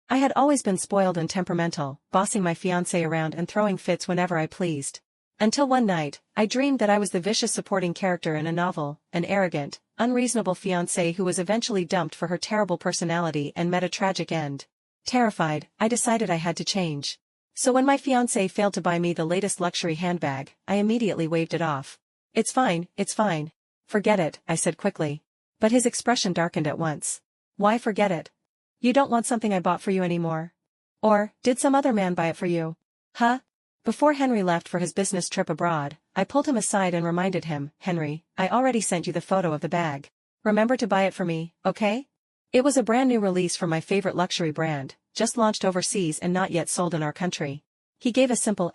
I had always been spoiled and temperamental, bossing my fiancé around and throwing fits whenever I pleased. Until one night, I dreamed that I was the vicious supporting character in a novel, an arrogant, unreasonable fiancé who was eventually dumped for her terrible personality and met a tragic end. Terrified, I decided I had to change. So when my fiancé failed to buy me the latest luxury handbag, I immediately waved it off. It's fine, it's fine. Forget it, I said quickly. But his expression darkened at once. Why forget it? You don't want something I bought for you anymore? Or, did some other man buy it for you? Huh? Before Henry left for his business trip abroad, I pulled him aside and reminded him, Henry, I already sent you the photo of the bag. Remember to buy it for me, okay? It was a brand new release from my favorite luxury brand, just launched overseas and not yet sold in our country. He gave a simple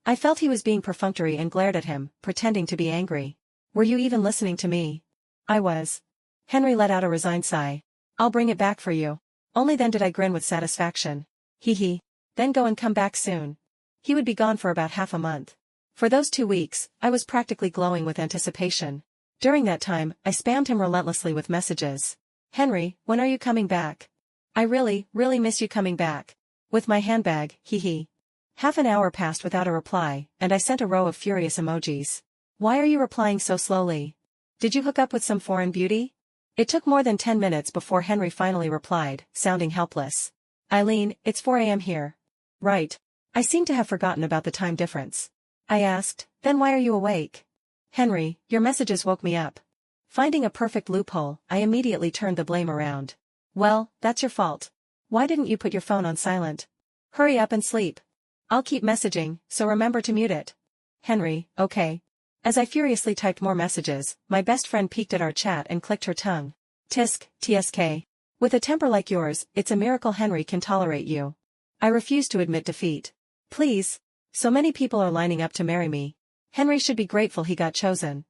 I felt he was being perfunctory and glared at him, pretending to be angry. Were you even listening to me? I was. Henry let out a resigned sigh. I'll bring it back for you. Only then did I grin with satisfaction. Hee hee. Then go and come back soon. He would be gone for about half a month. For those 2 weeks, I was practically glowing with anticipation. During that time, I spammed him relentlessly with messages. Henry, when are you coming back? I really miss you coming back. With my handbag, hee hee. Half an hour passed without a reply, and I sent a row of furious emojis. Why are you replying so slowly? Did you hook up with some foreign beauty? It took more than 10 minutes before Henry finally replied, sounding helpless. Eileen, it's 4 a.m. here. Right. I seem to have forgotten about the time difference. I asked, then why are you awake? Henry, your messages woke me up. Finding a perfect loophole, I immediately turned the blame around. Well, that's your fault. Why didn't you put your phone on silent? Hurry up and sleep. I'll keep messaging, so remember to mute it. Henry, okay. As I furiously typed more messages, my best friend peeked at our chat and clicked her tongue. Tisk, TSK. With a temper like yours, it's a miracle Henry can tolerate you. I refuse to admit defeat. Please. So many people are lining up to marry me. Henry should be grateful he got chosen.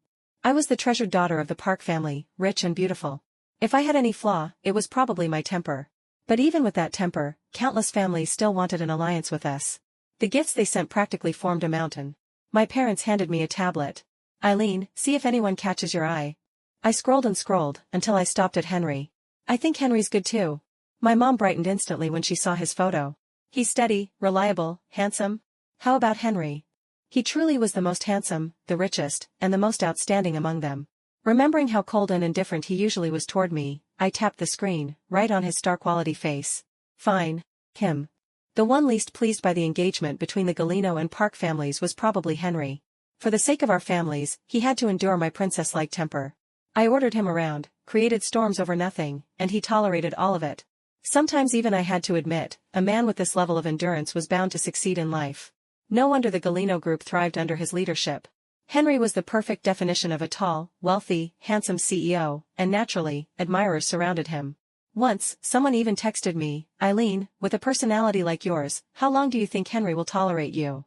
I was the treasured daughter of the Park family, rich and beautiful. If I had any flaw, it was probably my temper. But even with that temper, countless families still wanted an alliance with us. The gifts they sent practically formed a mountain. My parents handed me a tablet. Eileen, see if anyone catches your eye. I scrolled and scrolled, until I stopped at Henry. I think Henry's good too. My mom brightened instantly when she saw his photo. He's steady, reliable, handsome. How about Henry? He truly was the most handsome, the richest, and the most outstanding among them. Remembering how cold and indifferent he usually was toward me, I tapped the screen, right on his star-quality face. Fine. Him. The one least pleased by the engagement between the Galino and Park families was probably Henry. For the sake of our families, he had to endure my princess-like temper. I ordered him around, created storms over nothing, and he tolerated all of it. Sometimes even I had to admit, a man with this level of endurance was bound to succeed in life. No wonder the Galino group thrived under his leadership. Henry was the perfect definition of a tall, wealthy, handsome CEO, and naturally, admirers surrounded him. Once, someone even texted me, Eileen, with a personality like yours, how long do you think Henry will tolerate you?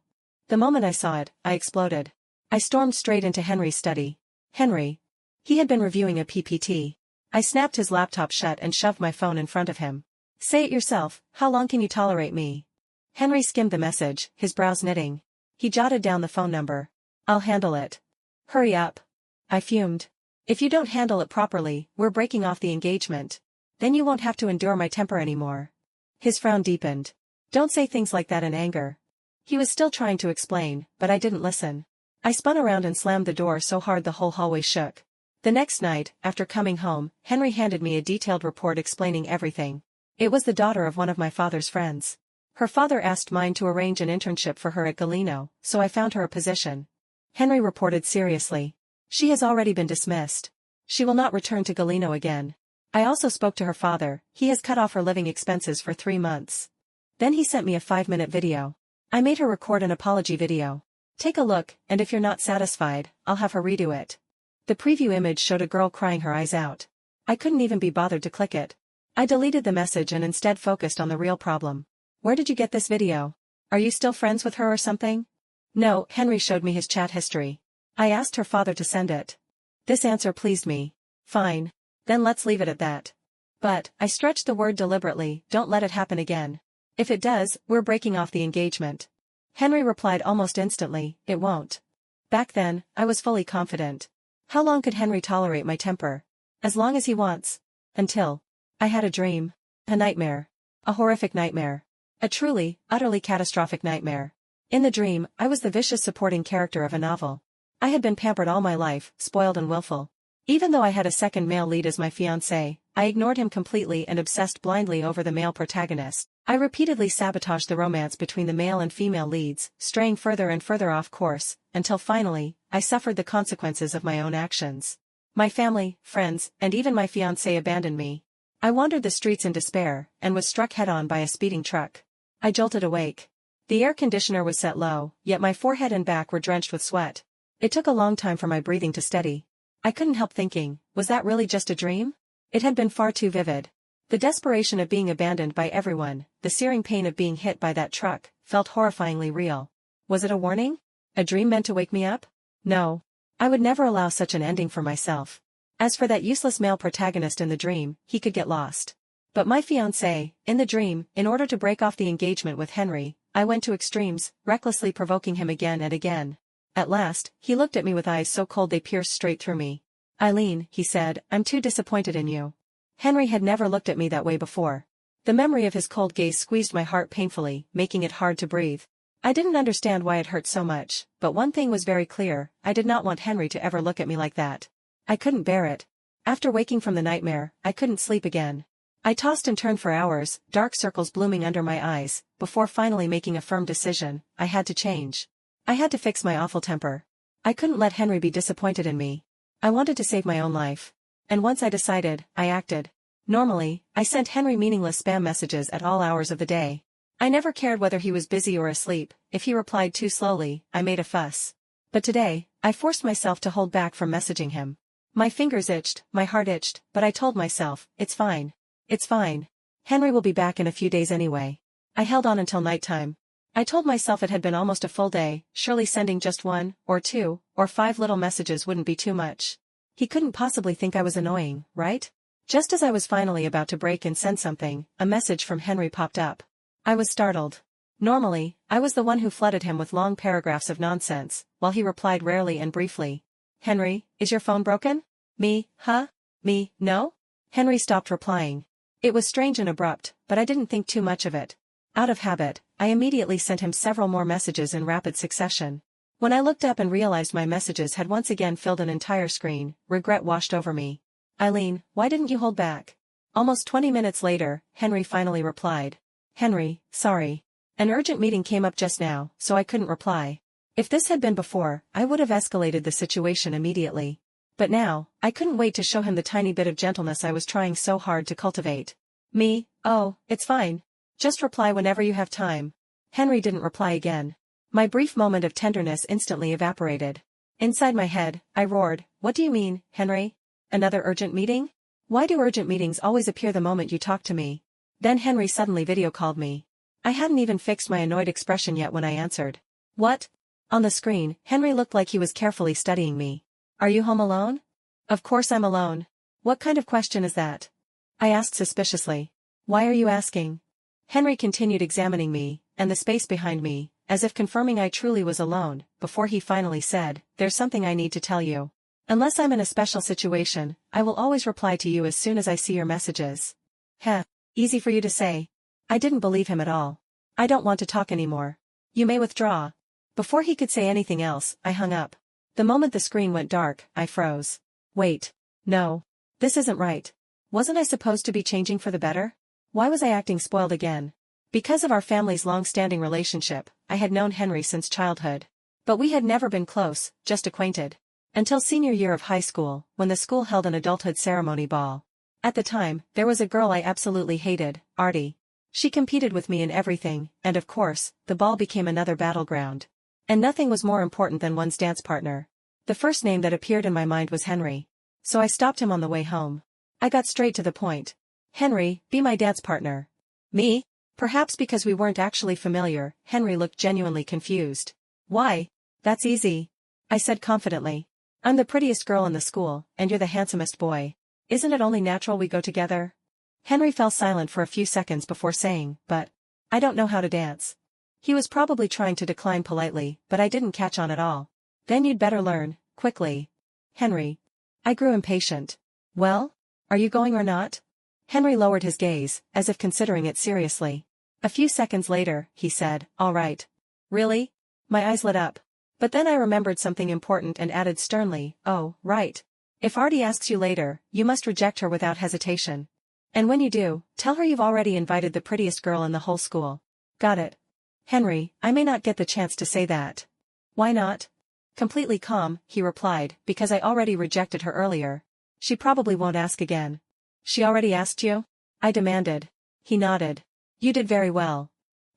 The moment I saw it, I exploded. I stormed straight into Henry's study. Henry. He had been reviewing a PPT. I snapped his laptop shut and shoved my phone in front of him. Say it yourself, how long can you tolerate me? Henry skimmed the message, his brows knitting. He jotted down the phone number. I'll handle it. Hurry up. I fumed. If you don't handle it properly, we're breaking off the engagement. Then you won't have to endure my temper anymore. His frown deepened. Don't say things like that in anger. He was still trying to explain, but I didn't listen. I spun around and slammed the door so hard the whole hallway shook. The next night, after coming home, Henry handed me a detailed report explaining everything. It was the daughter of one of my father's friends. Her father asked mine to arrange an internship for her at Galino, so I found her a position. Henry reported seriously. She has already been dismissed. She will not return to Galino again. I also spoke to her father. He has cut off her living expenses for 3 months. Then he sent me a 5-minute video. I made her record an apology video. Take a look, and if you're not satisfied, I'll have her redo it. The preview image showed a girl crying her eyes out. I couldn't even be bothered to click it. I deleted the message and instead focused on the real problem. Where did you get this video? Are you still friends with her or something? No, Henry showed me his chat history. I asked her father to send it. This answer pleased me. Fine. Then let's leave it at that. But, I stretched the word deliberately, don't let it happen again. If it does, we're breaking off the engagement. Henry replied almost instantly, it won't. Back then, I was fully confident. How long could Henry tolerate my temper? As long as he wants. Until. I had a dream. A nightmare. A horrific nightmare. A truly, utterly catastrophic nightmare. In the dream, I was the vicious supporting character of a novel. I had been pampered all my life, spoiled and willful. Even though I had a second male lead as my fiancé, I ignored him completely and obsessed blindly over the male protagonist. I repeatedly sabotaged the romance between the male and female leads, straying further and further off course, until finally, I suffered the consequences of my own actions. My family, friends, and even my fiancé abandoned me. I wandered the streets in despair, and was struck head-on by a speeding truck. I jolted awake. The air conditioner was set low, yet my forehead and back were drenched with sweat. It took a long time for my breathing to steady. I couldn't help thinking, was that really just a dream? It had been far too vivid. The desperation of being abandoned by everyone, the searing pain of being hit by that truck, felt horrifyingly real. Was it a warning? A dream meant to wake me up? No. I would never allow such an ending for myself. As for that useless male protagonist in the dream, he could get lost. But my fiancé, in the dream, in order to break off the engagement with Henry, I went to extremes, recklessly provoking him again and again. At last, he looked at me with eyes so cold they pierced straight through me. "Eileen," he said, "I'm too disappointed in you." Henry had never looked at me that way before. The memory of his cold gaze squeezed my heart painfully, making it hard to breathe. I didn't understand why it hurt so much, but one thing was very clear, I did not want Henry to ever look at me like that. I couldn't bear it. After waking from the nightmare, I couldn't sleep again. I tossed and turned for hours, dark circles blooming under my eyes, before finally making a firm decision. I had to change. I had to fix my awful temper. I couldn't let Henry be disappointed in me. I wanted to save my own life. And once I decided, I acted. Normally, I sent Henry meaningless spam messages at all hours of the day. I never cared whether he was busy or asleep. If he replied too slowly, I made a fuss. But today, I forced myself to hold back from messaging him. My fingers itched, my heart itched, but I told myself, it's fine. It's fine. Henry will be back in a few days anyway. I held on until nighttime. I told myself it had been almost a full day, surely sending just 1, or 2, or 5 little messages wouldn't be too much. He couldn't possibly think I was annoying, right? Just as I was finally about to break and send something, a message from Henry popped up. I was startled. Normally, I was the one who flooded him with long paragraphs of nonsense, while he replied rarely and briefly. "Henry, is your phone broken?" "Me, huh? Me, no?" Henry stopped replying. It was strange and abrupt, but I didn't think too much of it. Out of habit, I immediately sent him several more messages in rapid succession. When I looked up and realized my messages had once again filled an entire screen, regret washed over me. "Eileen, why didn't you hold back?" Almost 20 minutes later, Henry finally replied. "Henry, sorry. An urgent meeting came up just now, so I couldn't reply." If this had been before, I would have escalated the situation immediately. But now, I couldn't wait to show him the tiny bit of gentleness I was trying so hard to cultivate. "Me, oh, it's fine. Just reply whenever you have time." Henry didn't reply again. My brief moment of tenderness instantly evaporated. Inside my head, I roared, "What do you mean, Henry? Another urgent meeting? Why do urgent meetings always appear the moment you talk to me?" Then Henry suddenly video called me. I hadn't even fixed my annoyed expression yet when I answered. "What?" On the screen, Henry looked like he was carefully studying me. "Are you home alone?" "Of course I'm alone. What kind of question is that?" I asked suspiciously. "Why are you asking?" Henry continued examining me, and the space behind me, as if confirming I truly was alone, before he finally said, "There's something I need to tell you. Unless I'm in a special situation, I will always reply to you as soon as I see your messages." Heh, easy for you to say. I didn't believe him at all. "I don't want to talk anymore. You may withdraw." Before he could say anything else, I hung up. The moment the screen went dark, I froze. Wait. No. This isn't right. Wasn't I supposed to be changing for the better? Why was I acting spoiled again? Because of our family's long-standing relationship, I had known Henry since childhood. But we had never been close, just acquainted. Until senior year of high school, when the school held an adulthood ceremony ball. At the time, there was a girl I absolutely hated, Artie. She competed with me in everything, and of course, the ball became another battleground. And nothing was more important than one's dance partner. The first name that appeared in my mind was Henry. So I stopped him on the way home. I got straight to the point. "Henry, be my dance partner." "Me?" Perhaps because we weren't actually familiar, Henry looked genuinely confused. "Why? That's easy," I said confidently. "I'm the prettiest girl in the school, and you're the handsomest boy. Isn't it only natural we go together?" Henry fell silent for a few seconds before saying, "But I don't know how to dance." He was probably trying to decline politely, but I didn't catch on at all. "Then you'd better learn, quickly." "Henry." I grew impatient. "Well? Are you going or not?" Henry lowered his gaze, as if considering it seriously. A few seconds later, he said, "All right." "Really?" My eyes lit up. But then I remembered something important and added sternly, "Oh, right. If Artie asks you later, you must reject her without hesitation. And when you do, tell her you've already invited the prettiest girl in the whole school." "Got it." "Henry, I may not get the chance to say that." "Why not?" Completely calm, he replied, "Because I already rejected her earlier. She probably won't ask again." "She already asked you?" I demanded. He nodded. "You did very well."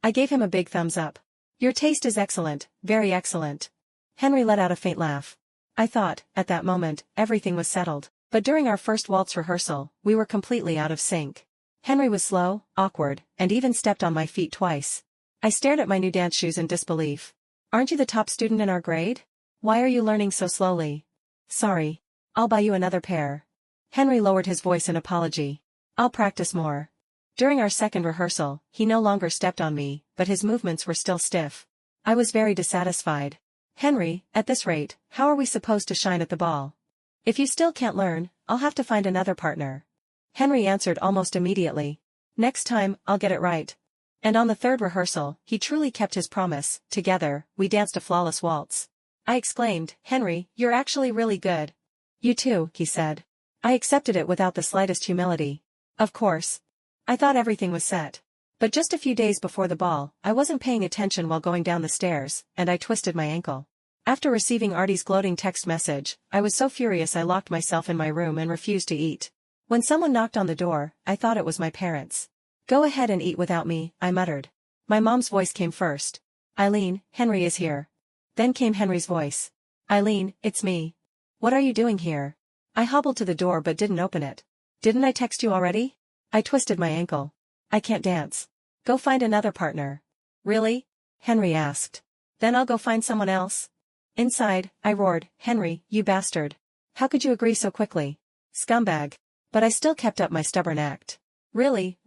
I gave him a big thumbs up. "Your taste is excellent, very excellent." Henry let out a faint laugh. I thought, at that moment, everything was settled. But during our first waltz rehearsal, we were completely out of sync. Henry was slow, awkward, and even stepped on my feet twice. I stared at my new dance shoes in disbelief. "Aren't you the top student in our grade? Why are you learning so slowly?" "Sorry. I'll buy you another pair." Henry lowered his voice in apology. "I'll practice more." During our second rehearsal, he no longer stepped on me, but his movements were still stiff. I was very dissatisfied. "Henry, at this rate, how are we supposed to shine at the ball? If you still can't learn, I'll have to find another partner." Henry answered almost immediately. "Next time, I'll get it right." And on the third rehearsal, he truly kept his promise. Together, we danced a flawless waltz. I exclaimed, "Henry, you're actually really good." "You too," he said. I accepted it without the slightest humility. Of course. I thought everything was set. But just a few days before the ball, I wasn't paying attention while going down the stairs, and I twisted my ankle. After receiving Artie's gloating text message, I was so furious I locked myself in my room and refused to eat. When someone knocked on the door, I thought it was my parents. "Go ahead and eat without me," I muttered. My mom's voice came first. "Eileen, Henry is here." Then came Henry's voice. "Eileen, it's me. What are you doing here?" I hobbled to the door but didn't open it. "Didn't I text you already?" I twisted my ankle. "I can't dance." "Go find another partner." "Really?" Henry asked. "Then I'll go find someone else." Inside, I roared, "Henry, you bastard. How could you agree so quickly? Scumbag." But I still kept up my stubborn act. Really.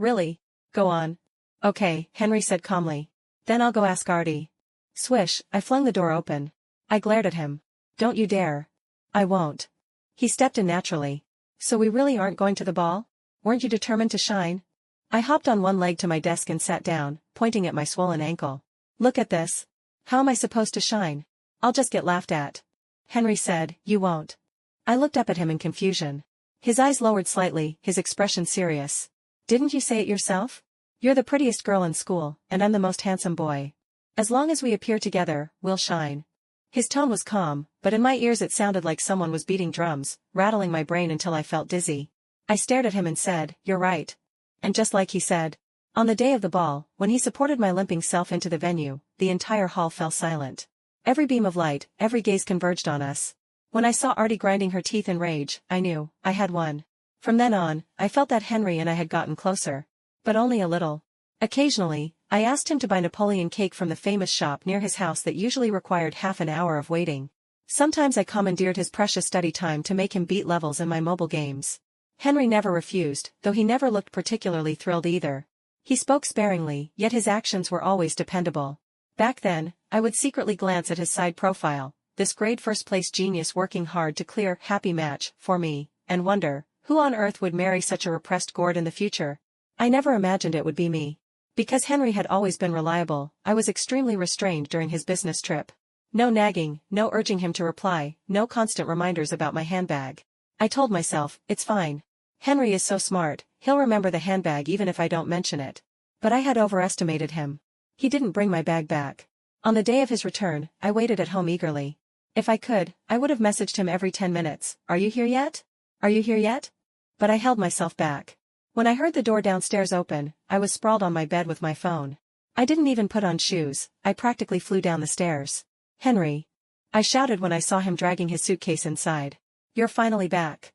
Go on." "Okay," Henry said calmly. "Then I'll go ask Artie." Swish, I flung the door open. I glared at him. "Don't you dare." "I won't." He stepped in naturally. "So we really aren't going to the ball? Weren't you determined to shine?" I hopped on one leg to my desk and sat down, pointing at my swollen ankle. "Look at this. How am I supposed to shine? I'll just get laughed at." Henry said, "You won't." I looked up at him in confusion. His eyes lowered slightly, his expression serious. "Didn't you say it yourself? You're the prettiest girl in school, and I'm the most handsome boy. As long as we appear together, we'll shine." His tone was calm, but in my ears it sounded like someone was beating drums, rattling my brain until I felt dizzy. I stared at him and said, "You're right." And just like he said. On the day of the ball, when he supported my limping self into the venue, the entire hall fell silent. Every beam of light, every gaze converged on us. When I saw Artie grinding her teeth in rage, I knew, I had won. From then on, I felt that Henry and I had gotten closer. But only a little. Occasionally, I asked him to buy Napoleon cake from the famous shop near his house that usually required half an hour of waiting. Sometimes I commandeered his precious study time to make him beat levels in my mobile games. Henry never refused, though he never looked particularly thrilled either. He spoke sparingly, yet his actions were always dependable. Back then, I would secretly glance at his side profile, this grade first-place genius working hard to clear happy match for me, and wonder, who on earth would marry such a repressed gourd in the future? I never imagined it would be me. Because Henry had always been reliable, I was extremely restrained during his business trip. No nagging, no urging him to reply, no constant reminders about my handbag. I told myself, it's fine. Henry is so smart, he'll remember the handbag even if I don't mention it. But I had overestimated him. He didn't bring my bag back. On the day of his return, I waited at home eagerly. If I could, I would have messaged him every 10 minutes, "Are you here yet? Are you here yet?" But I held myself back. When I heard the door downstairs open, I was sprawled on my bed with my phone. I didn't even put on shoes, I practically flew down the stairs. "Henry!" I shouted when I saw him dragging his suitcase inside. "You're finally back."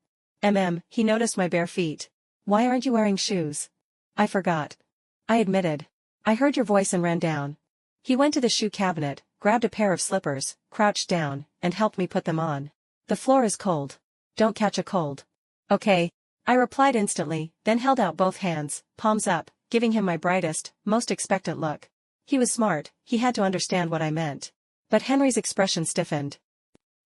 He noticed my bare feet. "Why aren't you wearing shoes?" "I forgot." I admitted. "I heard your voice and ran down." He went to the shoe cabinet, grabbed a pair of slippers, crouched down, and helped me put them on. "The floor is cold. Don't catch a cold." "Okay." I replied instantly, then held out both hands, palms up, giving him my brightest, most expectant look. He was smart, he had to understand what I meant. But Henry's expression stiffened.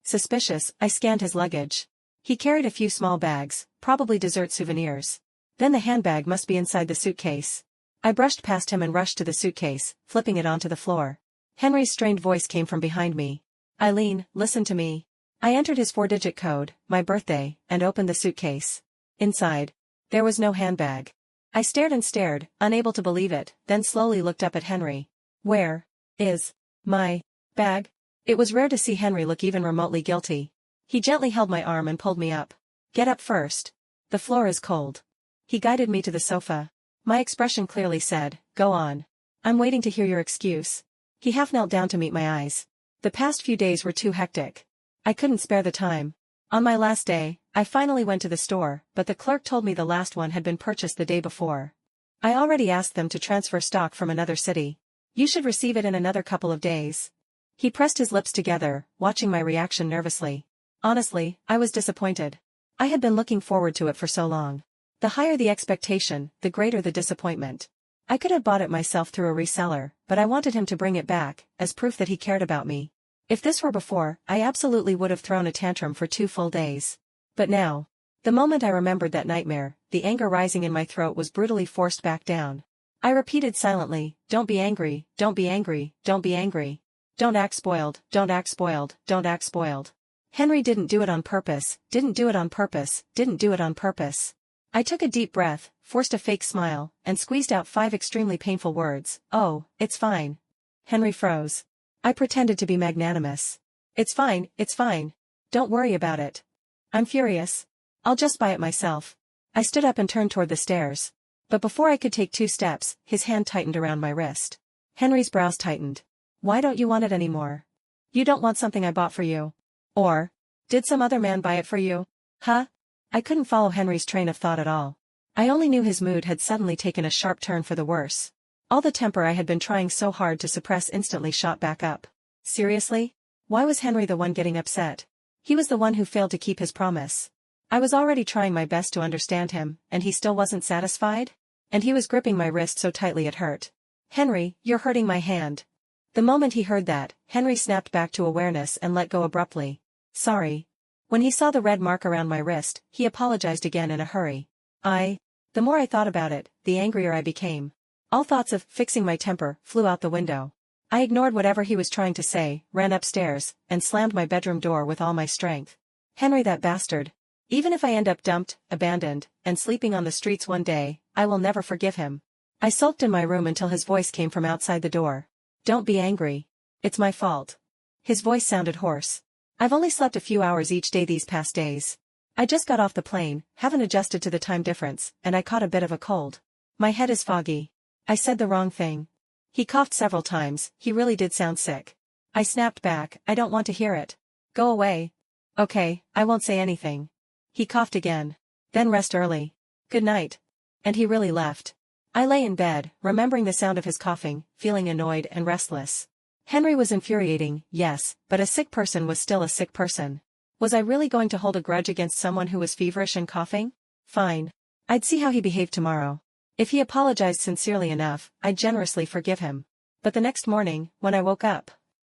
Suspicious, I scanned his luggage. He carried a few small bags, probably dessert souvenirs. Then the handbag must be inside the suitcase. I brushed past him and rushed to the suitcase, flipping it onto the floor. Henry's strained voice came from behind me. Eileen, listen to me. I entered his 4-digit code, my birthday, and opened the suitcase. Inside, there was no handbag. I stared and stared, unable to believe it, then slowly looked up at Henry. Where is my bag? It was rare to see Henry look even remotely guilty. He gently held my arm and pulled me up. Get up first. The floor is cold. He guided me to the sofa. My expression clearly said, go on. I'm waiting to hear your excuse. He half knelt down to meet my eyes. The past few days were too hectic. I couldn't spare the time. On my last day, I finally went to the store, but the clerk told me the last one had been purchased the day before. I already asked them to transfer stock from another city. You should receive it in another couple of days. He pressed his lips together, watching my reaction nervously. Honestly, I was disappointed. I had been looking forward to it for so long. The higher the expectation, the greater the disappointment. I could have bought it myself through a reseller, but I wanted him to bring it back, as proof that he cared about me. If this were before, I absolutely would have thrown a tantrum for 2 full days. But now, the moment I remembered that nightmare, the anger rising in my throat was brutally forced back down. I repeated silently, don't be angry, don't be angry, don't be angry. Don't act spoiled, don't act spoiled, don't act spoiled. Henry didn't do it on purpose, didn't do it on purpose, didn't do it on purpose. I took a deep breath, forced a fake smile, and squeezed out 5 extremely painful words. Oh, it's fine. Henry froze. I pretended to be magnanimous. It's fine, it's fine. Don't worry about it. I'm furious. I'll just buy it myself. I stood up and turned toward the stairs. But before I could take 2 steps, his hand tightened around my wrist. Henry's brows tightened. Why don't you want it anymore? You don't want something I bought for you. Or, did some other man buy it for you? Huh? I couldn't follow Henry's train of thought at all. I only knew his mood had suddenly taken a sharp turn for the worse. All the temper I had been trying so hard to suppress instantly shot back up. Seriously? Why was Henry the one getting upset? He was the one who failed to keep his promise. I was already trying my best to understand him, and he still wasn't satisfied? And he was gripping my wrist so tightly it hurt. Henry, you're hurting my hand. The moment he heard that, Henry snapped back to awareness and let go abruptly. Sorry. When he saw the red mark around my wrist, he apologized again in a hurry. The more I thought about it, the angrier I became. All thoughts of fixing my temper flew out the window. I ignored whatever he was trying to say, ran upstairs, and slammed my bedroom door with all my strength. Henry, that bastard. Even if I end up dumped, abandoned, and sleeping on the streets one day, I will never forgive him. I sulked in my room until his voice came from outside the door. Don't be angry. It's my fault. His voice sounded hoarse. I've only slept a few hours each day these past days. I just got off the plane, haven't adjusted to the time difference, and I caught a bit of a cold. My head is foggy. I said the wrong thing. He coughed several times, he really did sound sick. I snapped back, I don't want to hear it. Go away. Okay, I won't say anything. He coughed again. Then rest early. Good night. And he really left. I lay in bed, remembering the sound of his coughing, feeling annoyed and restless. Henry was infuriating, yes, but a sick person was still a sick person. Was I really going to hold a grudge against someone who was feverish and coughing? Fine. I'd see how he behaved tomorrow. If he apologized sincerely enough, I'd generously forgive him. But the next morning, when I woke up,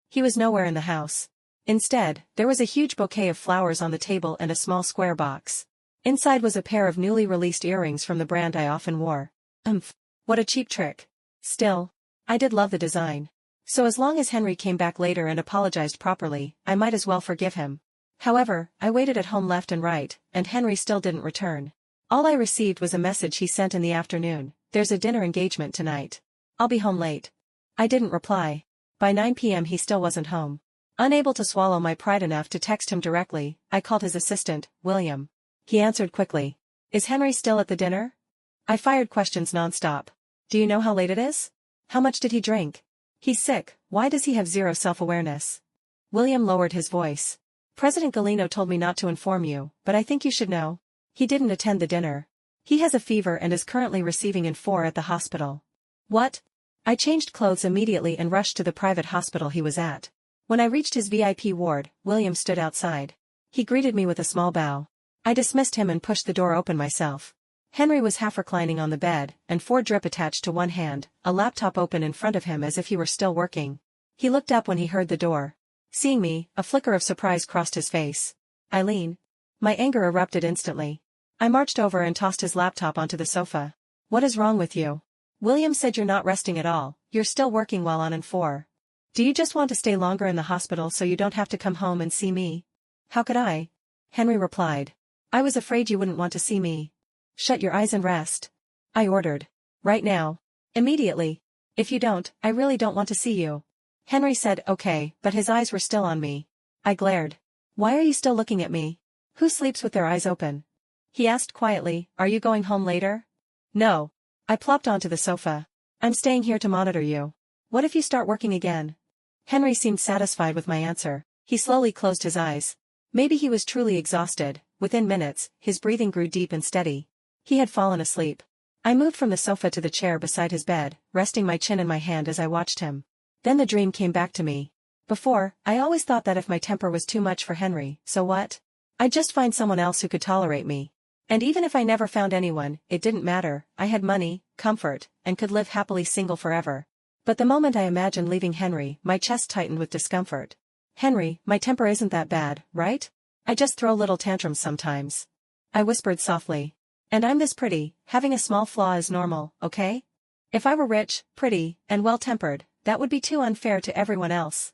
he was nowhere in the house. Instead, there was a huge bouquet of flowers on the table and a small square box. Inside was a pair of newly released earrings from the brand I often wore. What a cheap trick. Still, I did love the design. So as long as Henry came back later and apologized properly, I might as well forgive him. However, I waited at home left and right, and Henry still didn't return. All I received was a message he sent in the afternoon. There's a dinner engagement tonight. I'll be home late. I didn't reply. By 9 p.m. he still wasn't home. Unable to swallow my pride enough to text him directly, I called his assistant, William. He answered quickly. Is Henry still at the dinner? I fired questions nonstop. Do you know how late it is? How much did he drink? He's sick, why does he have zero self-awareness? William lowered his voice. President Galeno told me not to inform you, but I think you should know. He didn't attend the dinner. He has a fever and is currently receiving IN4 at the hospital. What? I changed clothes immediately and rushed to the private hospital he was at. When I reached his VIP ward, William stood outside. He greeted me with a small bow. I dismissed him and pushed the door open myself. Henry was half reclining on the bed, and 4 drip attached to one hand, a laptop open in front of him as if he were still working. He looked up when he heard the door. Seeing me, a flicker of surprise crossed his face. Eileen. My anger erupted instantly. I marched over and tossed his laptop onto the sofa. What is wrong with you? William said you're not resting at all, you're still working well on and for. Do you just want to stay longer in the hospital so you don't have to come home and see me? How could I? Henry replied. I was afraid you wouldn't want to see me. Shut your eyes and rest. I ordered. Right now. Immediately. If you don't, I really don't want to see you. Henry said okay, but his eyes were still on me. I glared. Why are you still looking at me? Who sleeps with their eyes open? He asked quietly, are you going home later? No. I plopped onto the sofa. I'm staying here to monitor you. What if you start working again? Henry seemed satisfied with my answer. He slowly closed his eyes. Maybe he was truly exhausted. Within minutes, his breathing grew deep and steady. He had fallen asleep. I moved from the sofa to the chair beside his bed, resting my chin in my hand as I watched him. Then the dream came back to me. Before, I always thought that if my temper was too much for Henry, so what? I'd just find someone else who could tolerate me. And even if I never found anyone, it didn't matter, I had money, comfort, and could live happily single forever. But the moment I imagined leaving Henry, my chest tightened with discomfort. Henry, my temper isn't that bad, right? I just throw little tantrums sometimes. I whispered softly. And I'm this pretty, having a small flaw is normal, okay? If I were rich, pretty, and well-tempered, that would be too unfair to everyone else.